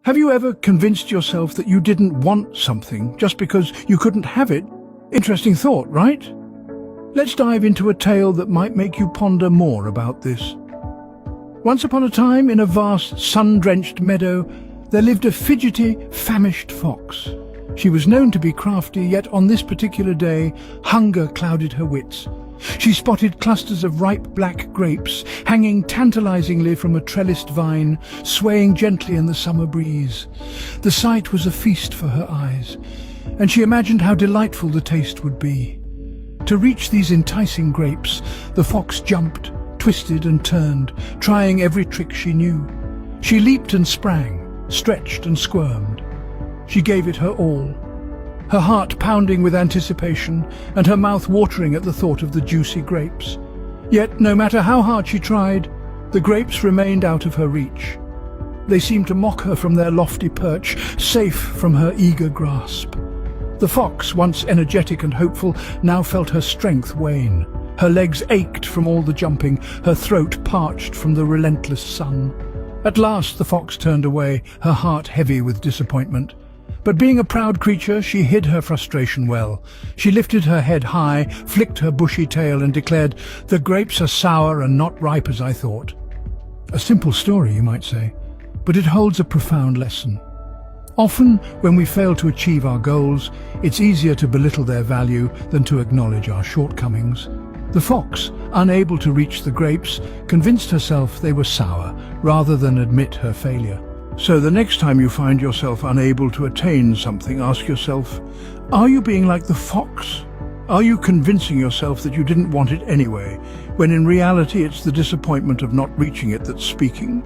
Have you ever convinced yourself that you didn't want something just because you couldn't have it? Interesting thought, right? Let's dive into a tale that might make you ponder more about this. Once upon a time, in a vast, sun-drenched meadow, there lived a fidgety, famished fox. She was known to be crafty, yet on this particular day, hunger clouded her wits. She spotted clusters of ripe black grapes hanging tantalizingly from a trellised vine, swaying gently in the summer breeze. The sight was a feast for her eyes, and she imagined how delightful the taste would be. To reach these enticing grapes, the fox jumped, twisted and turned, trying every trick she knew. She leaped and sprang, stretched and squirmed. She gave it her all, her heart pounding with anticipation and her mouth watering at the thought of the juicy grapes. Yet, no matter how hard she tried, the grapes remained out of her reach. They seemed to mock her from their lofty perch, safe from her eager grasp. The fox, once energetic and hopeful, now felt her strength wane. Her legs ached from all the jumping, her throat parched from the relentless sun. At last the fox turned away, her heart heavy with disappointment. But being a proud creature, she hid her frustration well. She lifted her head high, flicked her bushy tail and declared, "The grapes are sour and not ripe as I thought." A simple story, you might say, but it holds a profound lesson. Often, when we fail to achieve our goals, it's easier to belittle their value than to acknowledge our shortcomings. The fox, unable to reach the grapes, convinced herself they were sour, rather than admit her failure. So the next time you find yourself unable to attain something, ask yourself, are you being like the fox? Are you convincing yourself that you didn't want it anyway, when in reality it's the disappointment of not reaching it that's speaking?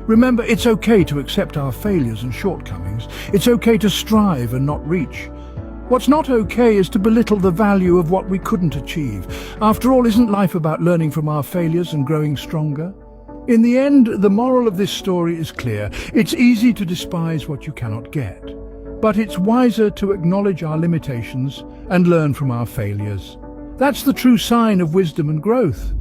Remember, it's okay to accept our failures and shortcomings. It's okay to strive and not reach. What's not okay is to belittle the value of what we couldn't achieve. After all, isn't life about learning from our failures and growing stronger? In the end, the moral of this story is clear. It's easy to despise what you cannot get, but it's wiser to acknowledge our limitations and learn from our failures. That's the true sign of wisdom and growth.